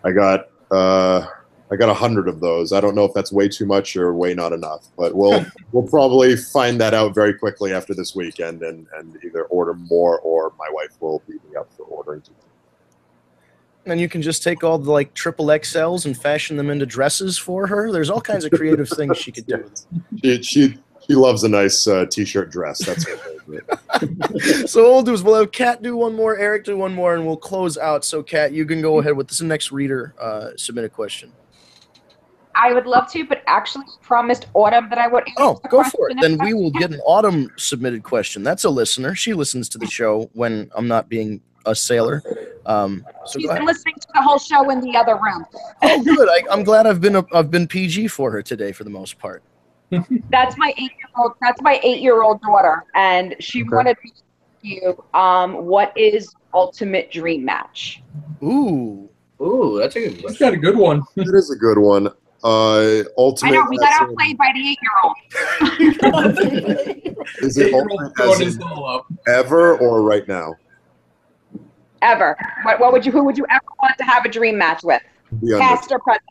D: I got 100 of those. I don't know if that's way too much or way not enough, but we'll probably find that out very quickly after this weekend and either order more or my wife will beat me up for ordering too.
B: And you can just take all the like triple XLs and fashion them into dresses for her. There's all kinds of creative things she could do.
D: She loves a nice t-shirt dress. That's her favorite.
B: So what we'll do is we'll have Kat do one more, Eric do one more, and we'll close out. So Kat, you can go ahead with this next reader submit a question.
E: I would love to, but actually promised Autumn that I would answer
B: Oh,
E: the
B: go
E: question
B: for it. Then we will get an Autumn submitted question. That's a listener. She listens to the show when I'm not being a sailor. So
E: she's been listening to the whole show in the other room.
B: Oh, good. I'm glad I've been PG for her today for the most part.
E: That's my 8-year-old. That's my 8-year-old daughter, and she wanted me to ask you, what is ultimate dream match?
B: Ooh,
C: that's a good one.
A: That's got a good one.
D: It is a good one. Ultimate.
E: I know we got outplayed by the 8-year-old.
D: Is it ultimate as in ever or right now?
E: Ever. Who would you ever want to have a dream match with? Past or present?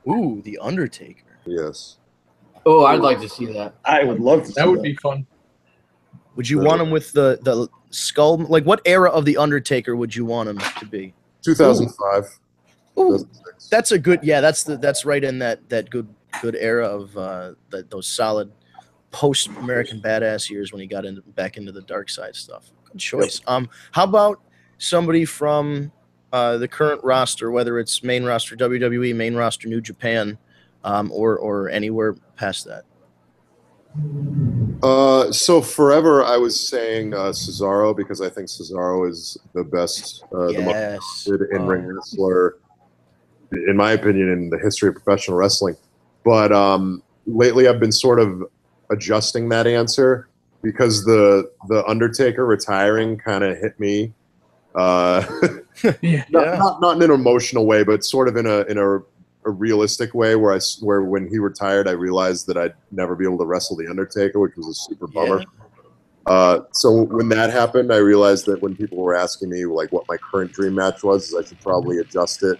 B: Ooh, The Undertaker.
D: Yes.
C: Oh, I'd like to see that.
F: I would love to see
A: That would be fun.
B: Would you want him with the skull? Like, what era of The Undertaker would you want him to be?
D: 2005.
B: Ooh, that's a good. Yeah, that's right in that good era of those solid post American Badass years when he got back into the dark side stuff. Good choice. Yep. How about somebody from the current roster, whether it's main roster WWE, main roster New Japan, or anywhere past that?
D: So forever I was saying Cesaro, because I think Cesaro is the best, the most in-ring wrestler, in my opinion, in the history of professional wrestling. But lately I've been sort of adjusting that answer because the Undertaker retiring kind of hit me. Not in an emotional way, but sort of in a realistic way where when he retired, I realized that I'd never be able to wrestle the Undertaker, which was a super bummer. So when that happened, I realized that when people were asking me like what my current dream match was, I should probably adjust it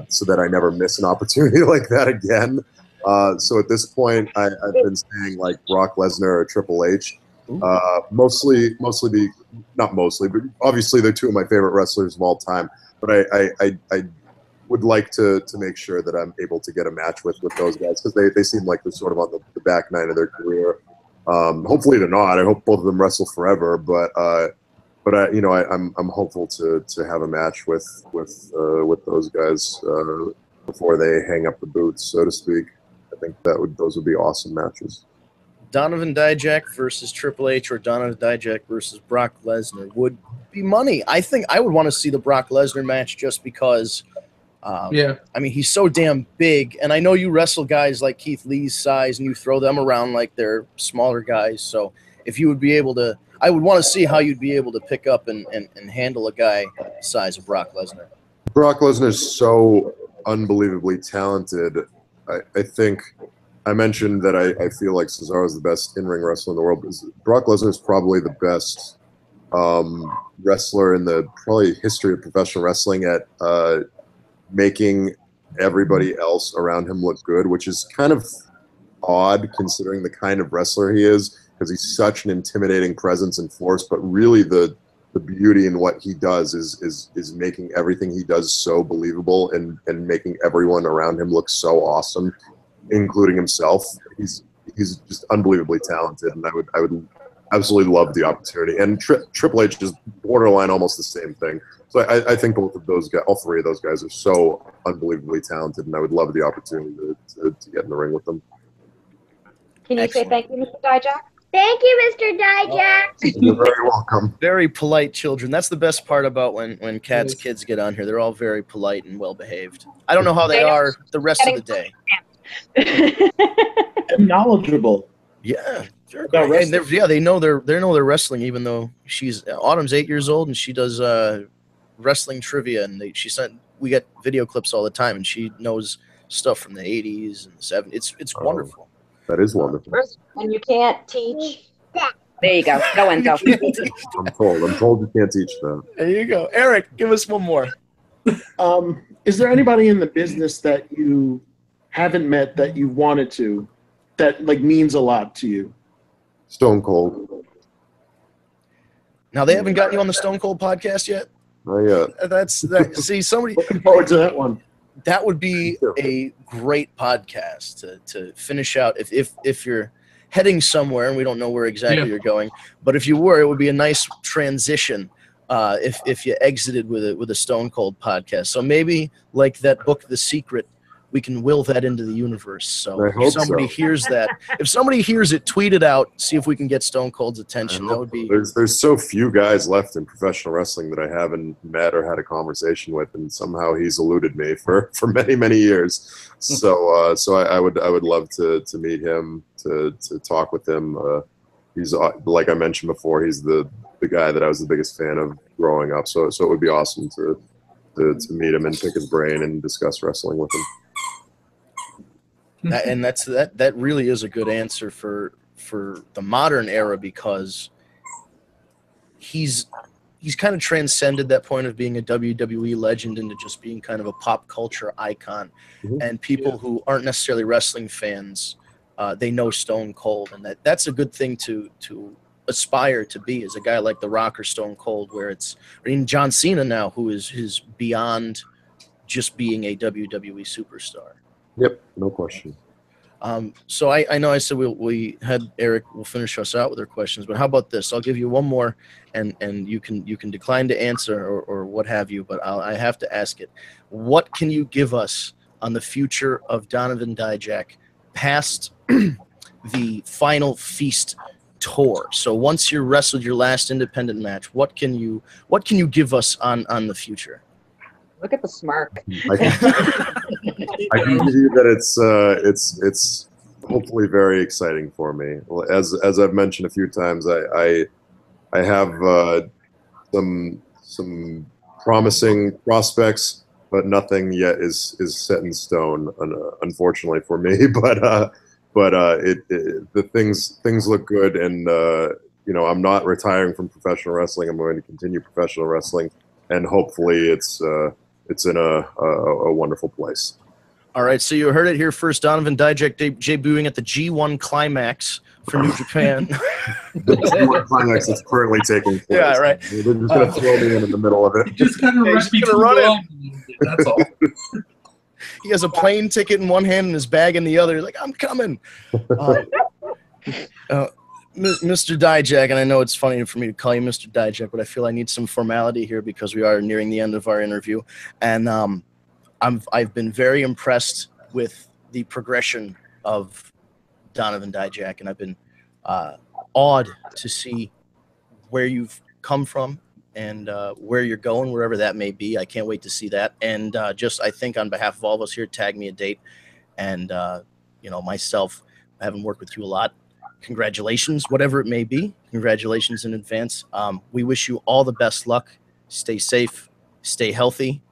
D: so that I never miss an opportunity like that again. So at this point, I've been saying like Brock Lesnar or Triple H. Mostly not mostly, but obviously they're two of my favorite wrestlers of all time. But I would like to make sure that I'm able to get a match with those guys because they seem like they're sort of on the back nine of their career. Hopefully they're not. I hope both of them wrestle forever, but I'm hopeful to have a match with those guys before they hang up the boots, so to speak. I think those would be awesome matches.
B: Donovan Dijak versus Triple H or Donovan Dijak versus Brock Lesnar would be money. I think I would want to see the Brock Lesnar match just because. I mean, he's so damn big, and I know you wrestle guys like Keith Lee's size, and you throw them around like they're smaller guys. So if you would be able to, I would want to see how you'd be able to pick up and handle a guy the size of Brock Lesnar.
D: Brock Lesnar is so unbelievably talented. I think I mentioned that I feel like Cesaro is the best in-ring wrestler in the world. Brock Lesnar is probably the best wrestler in the probably history of professional wrestling at making everybody else around him look good, which is kind of odd considering the kind of wrestler he is, because he's such an intimidating presence and force. But really, the beauty in what he does is making everything he does so believable and making everyone around him look so awesome, including himself. He's just unbelievably talented, and I would absolutely love the opportunity. And Triple H is borderline almost the same thing. So I think both of those guys, all three of those guys, are so unbelievably talented, and I would love the opportunity to get in the ring with them.
E: Can you say thank you, Mr. Dijak?
G: Thank you, Mr. Dijak.
D: You're very welcome.
B: Very polite children. That's the best part about when Kat's kids get on here. They're all very polite and well behaved. I don't know how they are the rest of the day.
F: And knowledgeable.
B: Yeah, sure.
F: About wrestling.
B: And they know they're wrestling, even though Autumn's 8 years old and she does wrestling trivia, and we get video clips all the time, and she knows stuff from the 80s and the 70s. It's wonderful.
D: That is wonderful.
E: When you can't teach, there you go. Go Enzo.
D: I'm told you can't teach that.
B: There you go. Eric, give us one more.
F: Is there anybody in the business that you haven't met that you wanted to, that like means a lot to you?
D: Stone Cold.
B: Now, they haven't gotten you on the Stone Cold podcast yet?
D: Not yet.
B: See, somebody
F: Looking forward to that one.
B: that would be a great podcast to finish out if you're heading somewhere and we don't know where exactly you're going, but if you were, it would be a nice transition if you exited with a Stone Cold podcast. So maybe like that book The Secret, we can will that into the universe. So if somebody hears that, if somebody hears it, tweet it out, see if we can get Stone Cold's attention. That would be.
D: There's so few guys left in professional wrestling that I haven't met or had a conversation with, and somehow he's eluded me for many years. So I would love to meet him, to talk with him. He's, like I mentioned before, he's the guy that I was the biggest fan of growing up. So it would be awesome to meet him and pick his brain and discuss wrestling with him.
B: And that really is a good answer for the modern era, because he's kind of transcended that point of being a WWE legend into just being kind of a pop culture icon. Mm-hmm. And people who aren't necessarily wrestling fans, they know Stone Cold, and that's a good thing to aspire to be, as a guy like The Rock or Stone Cold, where it's John Cena now, who is beyond just being a WWE superstar.
D: Yep, no question.
B: So I know I said we had Eric will finish us out with our questions, but how about this? I'll give you one more, and you can decline to answer or what have you, but I have to ask it. What can you give us on the future of Donovan Dijak past the Final Feast tour? So once you wrestled your last independent match, what can you give us on the future?
E: Look at the smirk.
D: I can give you that it's hopefully very exciting for me. As I've mentioned a few times, I have some promising prospects, but nothing yet is set in stone, unfortunately for me. But the things look good, and I'm not retiring from professional wrestling. I'm going to continue professional wrestling, and hopefully it's in a wonderful place.
B: All right, so you heard it here first. Donovan Dijak debuting at the G1 Climax for New Japan.
D: The G1 Climax that's currently taking place.
B: Yeah, right.
D: They're just going to throw me in the middle of it.
A: Just kind of
B: he's gonna run
A: it. That's all.
B: He has a plane ticket in one hand and his bag in the other. He's like, I'm coming. Mr. Dijak, and I know it's funny for me to call you Mr. Dijak, but I feel I need some formality here because we are nearing the end of our interview. And I've been very impressed with the progression of Donovan Dijak, and I've been awed to see where you've come from and where you're going, wherever that may be. I can't wait to see that. And I think on behalf of all of us here, Tag Me a Date, and myself, I haven't worked with you a lot. Congratulations, whatever it may be. Congratulations in advance. We wish you all the best luck. Stay safe, stay healthy.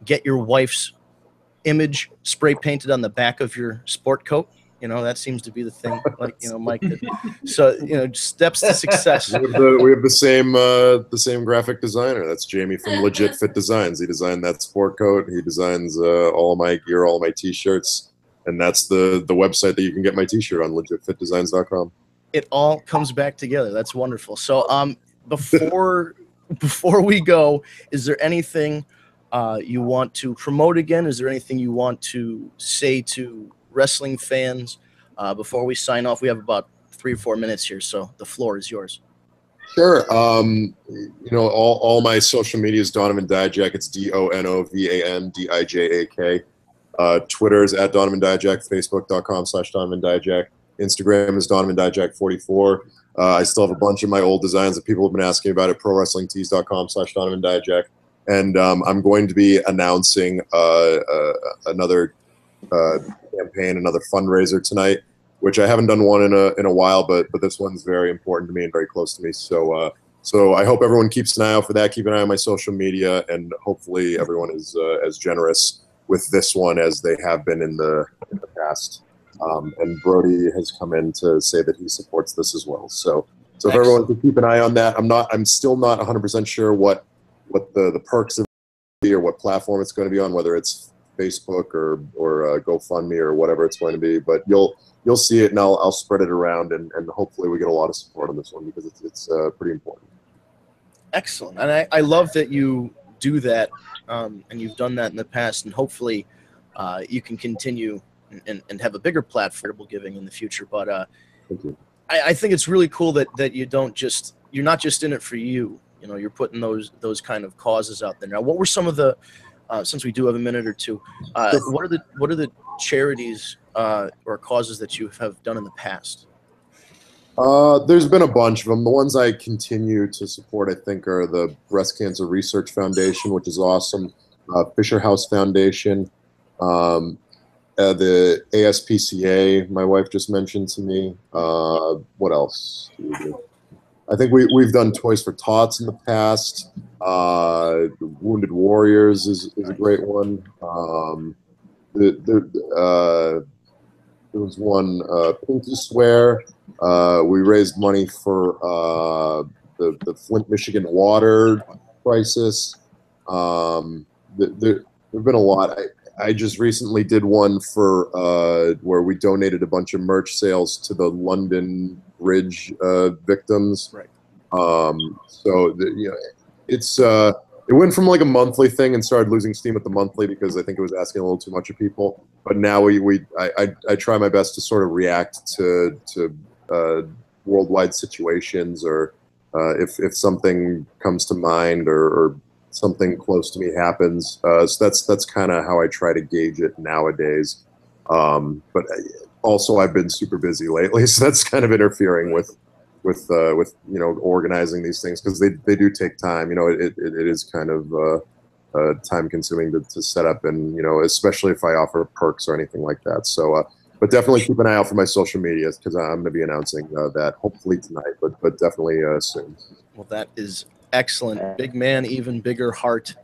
B: Get your wife's image spray painted on the back of your sport coat. That seems to be the thing. Like, Mike did. So, steps to success.
D: We have the same graphic designer. That's Jamie from Legit Fit Designs. He designed that sport coat. He designs all of my gear, all of my T-shirts. And that's the website that you can get my T-shirt on, legitfitdesigns.com.
B: It all comes back together. That's wonderful. So before we go, is there anything you want to promote again? Is there anything you want to say to wrestling fans before we sign off? We have about 3 or 4 minutes here, so the floor is yours.
D: Sure. All my social media is Donovan Dijak. It's DONOVANDIJAK. Twitter is at Donovan Dijak, Facebook.com/Donovan Dijak. Instagram is Donovan Dijak 44. I still have a bunch of my old designs that people have been asking about at ProWrestlingTees.com/Donovan Dijak. And I'm going to be announcing another campaign, another fundraiser tonight, which I haven't done one in a while, but this one's very important to me and very close to me. So I hope everyone keeps an eye out for that. Keep an eye on my social media, and hopefully everyone is as generous with this one as they have been in the past. And Brody has come in to say that he supports this as well. So if everyone can keep an eye on that. I'm still not 100% sure what the perks of it or what platform it's going to be on, whether it's Facebook or GoFundMe or whatever it's going to be. But you'll see it, and I'll spread it around, and hopefully we get a lot of support on this one because it's pretty important.
B: Excellent, and I love that you do that, and you've done that in the past, and hopefully you can continue and have a bigger platform for giving in the future. But
D: Thank you.
B: I think it's really cool that you're not just in it for you. You're putting those kind of causes out there. Now, what were some of the since we do have a minute or two, what are the charities or causes that you have done in the past?
D: There's been a bunch of them. The ones I continue to support, I think, are the Breast Cancer Research Foundation, which is awesome. Fisher House Foundation, the ASPCA, my wife just mentioned to me. What else do we do? I think we've done Toys for Tots in the past. Wounded Warriors is a great one. There was one, Pinky Swear. We raised money for the Flint, Michigan water crisis. There have been a lot. I just recently did one for where we donated a bunch of merch sales to the London Bridge victims.
B: Right.
D: It went from like a monthly thing and started losing steam at the monthly because I think it was asking a little too much of people. But now I try my best to sort of react to worldwide situations, or if something comes to mind or something close to me happens. So that's kind of how I try to gauge it nowadays. But also I've been super busy lately, so that's kind of interfering with organizing these things, because they do take time. It is kind of time consuming to set up, and especially if I offer perks or anything like that. So but definitely keep an eye out for my social media, because I'm going to be announcing that hopefully tonight, but definitely soon.
B: Well, that is excellent. Big man, even bigger heart.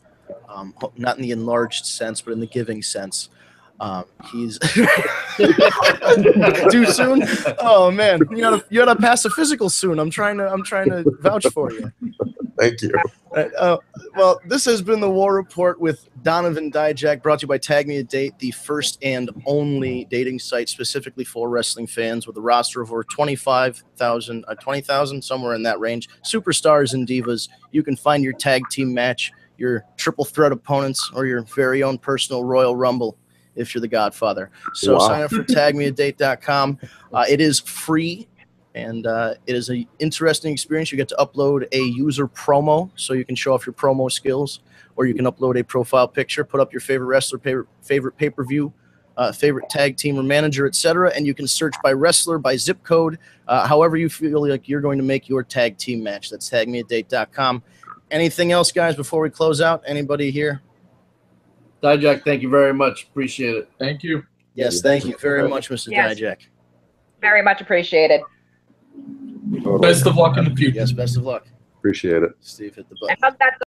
B: Not in the enlarged sense, but in the giving sense. He's too soon. Oh man, you gotta pass a physical soon. I'm trying to vouch for you.
D: Thank you.
B: Well, this has been the War Report with Donovan Dijak, brought to you by Tag Me a Date, the first and only dating site specifically for wrestling fans, with a roster of over 20,000, somewhere in that range. Superstars and divas. You can find your tag team match, your triple threat opponents, or your very own personal Royal Rumble if you're the Godfather. So
D: Wow.
B: sign up for tagmeadate.com. It is free, and it is an interesting experience. You get to upload a user promo, so you can show off your promo skills, or you can upload a profile picture, put up your favorite wrestler, favorite pay-per-view, favorite tag team or manager, etc., and you can search by wrestler, by zip code, however you feel like you're going to make your tag team match. That's tagmeadate.com. Anything else, guys, before we close out? Anybody here?
C: Dijak, thank you very much. Appreciate it.
A: Thank you.
B: Yes, thank you very much, Mr.
E: Yes.
B: Dijak.
E: Very much appreciated.
A: Best of luck in the future.
B: Yes, best of luck.
D: Appreciate it.
B: Steve, hit the
E: And
B: button.
E: hug that